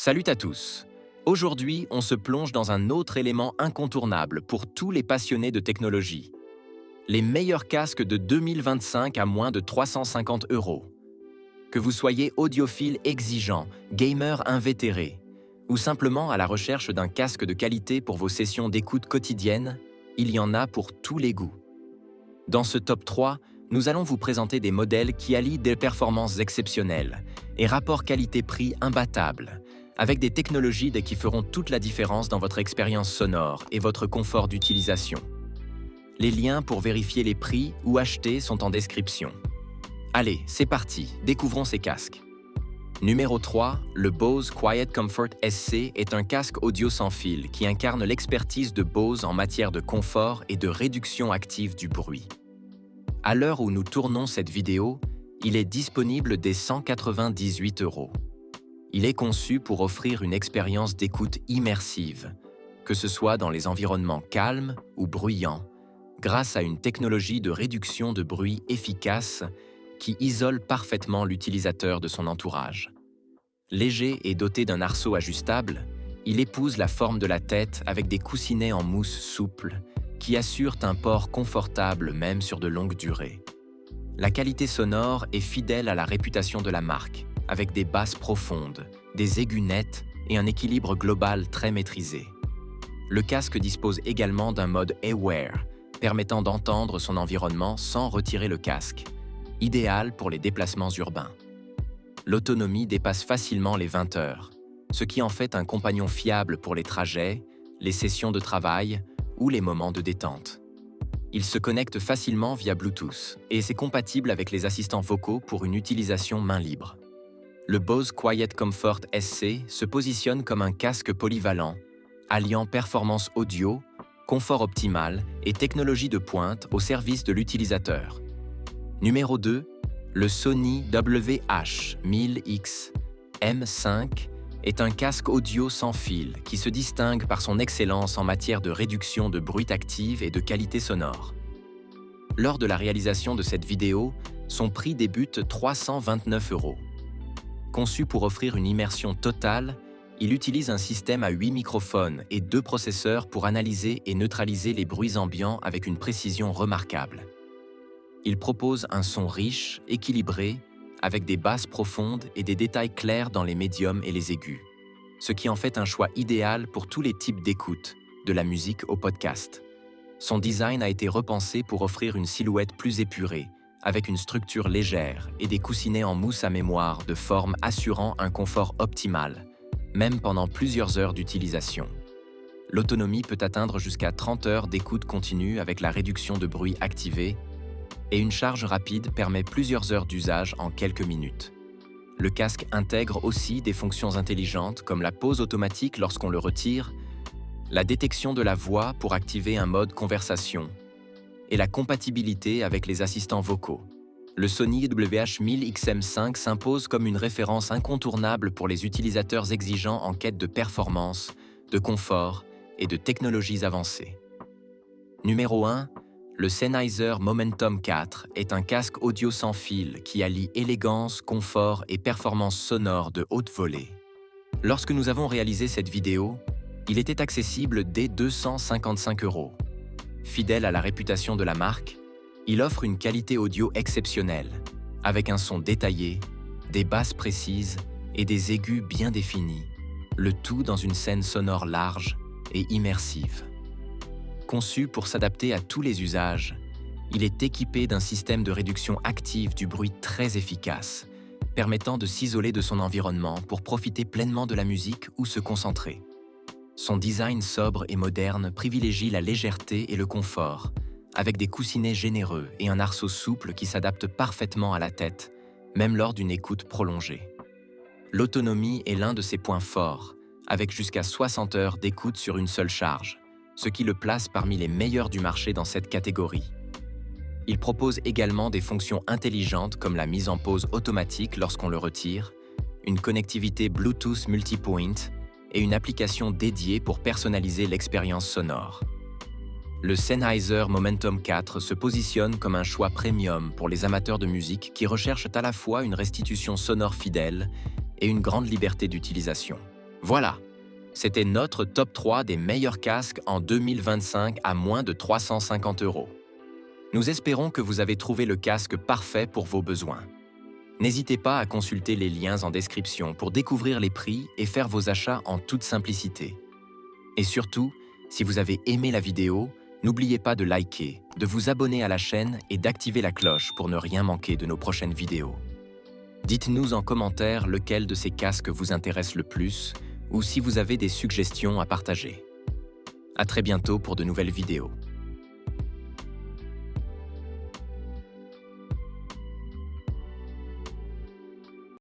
Salut à tous. Aujourd'hui, on se plonge dans un autre élément incontournable pour tous les passionnés de technologie. Les meilleurs casques de 2025 à moins de 350 €. Que vous soyez audiophile exigeant, gamer invétéré, ou simplement à la recherche d'un casque de qualité pour vos sessions d'écoute quotidiennes, il y en a pour tous les goûts. Dans ce top 3, nous allons vous présenter des modèles qui allient des performances exceptionnelles et rapports qualité-prix imbattables, avec des technologies qui feront toute la différence dans votre expérience sonore et votre confort d'utilisation. Les liens pour vérifier les prix ou acheter sont en description. Allez, c'est parti, découvrons ces casques. Numéro 3, le Bose Quiet Comfort SC est un casque audio sans fil qui incarne l'expertise de Bose en matière de confort et de réduction active du bruit. À l'heure où nous tournons cette vidéo, il est disponible dès 198 €. Il est conçu pour offrir une expérience d'écoute immersive, que ce soit dans les environnements calmes ou bruyants, grâce à une technologie de réduction de bruit efficace qui isole parfaitement l'utilisateur de son entourage. Léger et doté d'un arceau ajustable, il épouse la forme de la tête avec des coussinets en mousse souple qui assurent un port confortable même sur de longues durées. La qualité sonore est fidèle à la réputation de la marque, avec des basses profondes, des aigus nets et un équilibre global très maîtrisé. Le casque dispose également d'un mode Aware, permettant d'entendre son environnement sans retirer le casque, idéal pour les déplacements urbains. L'autonomie dépasse facilement les 20 heures, ce qui en fait un compagnon fiable pour les trajets, les sessions de travail ou les moments de détente. Il se connecte facilement via Bluetooth et c'est compatible avec les assistants vocaux pour une utilisation main libre. Le Bose Quiet Comfort SC se positionne comme un casque polyvalent, alliant performance audio, confort optimal et technologie de pointe au service de l'utilisateur. Numéro 2, le Sony WH-1000X M5 est un casque audio sans fil qui se distingue par son excellence en matière de réduction de bruit active et de qualité sonore. Lors de la réalisation de cette vidéo, son prix débute 329 €. Conçu pour offrir une immersion totale, il utilise un système à 8 microphones et 2 processeurs pour analyser et neutraliser les bruits ambiants avec une précision remarquable. Il propose un son riche, équilibré, avec des basses profondes et des détails clairs dans les médiums et les aigus, ce qui en fait un choix idéal pour tous les types d'écoute, de la musique au podcast. Son design a été repensé pour offrir une silhouette plus épurée, avec une structure légère et des coussinets en mousse à mémoire de forme assurant un confort optimal, même pendant plusieurs heures d'utilisation. L'autonomie peut atteindre jusqu'à 30 heures d'écoute continue avec la réduction de bruit activée, et une charge rapide permet plusieurs heures d'usage en quelques minutes. Le casque intègre aussi des fonctions intelligentes comme la pause automatique lorsqu'on le retire, la détection de la voix pour activer un mode conversation, et la compatibilité avec les assistants vocaux. Le Sony WH-1000XM5 s'impose comme une référence incontournable pour les utilisateurs exigeants en quête de performance, de confort et de technologies avancées. Numéro 1, le Sennheiser Momentum 4 est un casque audio sans fil qui allie élégance, confort et performance sonore de haute volée. Lorsque nous avons réalisé cette vidéo, il était accessible dès 255 €. Fidèle à la réputation de la marque, il offre une qualité audio exceptionnelle, avec un son détaillé, des basses précises et des aigus bien définis, le tout dans une scène sonore large et immersive. Conçu pour s'adapter à tous les usages, il est équipé d'un système de réduction active du bruit très efficace, permettant de s'isoler de son environnement pour profiter pleinement de la musique ou se concentrer. Son design sobre et moderne privilégie la légèreté et le confort, avec des coussinets généreux et un arceau souple qui s'adapte parfaitement à la tête, même lors d'une écoute prolongée. L'autonomie est l'un de ses points forts, avec jusqu'à 60 heures d'écoute sur une seule charge, ce qui le place parmi les meilleurs du marché dans cette catégorie. Il propose également des fonctions intelligentes comme la mise en pause automatique lorsqu'on le retire, une connectivité Bluetooth multipoint et une application dédiée pour personnaliser l'expérience sonore. Le Sennheiser Momentum 4 se positionne comme un choix premium pour les amateurs de musique qui recherchent à la fois une restitution sonore fidèle et une grande liberté d'utilisation. Voilà, c'était notre top 3 des meilleurs casques en 2025 à moins de 350 euros. Nous espérons que vous avez trouvé le casque parfait pour vos besoins. N'hésitez pas à consulter les liens en description pour découvrir les prix et faire vos achats en toute simplicité. Et surtout, si vous avez aimé la vidéo, n'oubliez pas de liker, de vous abonner à la chaîne et d'activer la cloche pour ne rien manquer de nos prochaines vidéos. Dites-nous en commentaire lequel de ces casques vous intéresse le plus ou si vous avez des suggestions à partager. À très bientôt pour de nouvelles vidéos.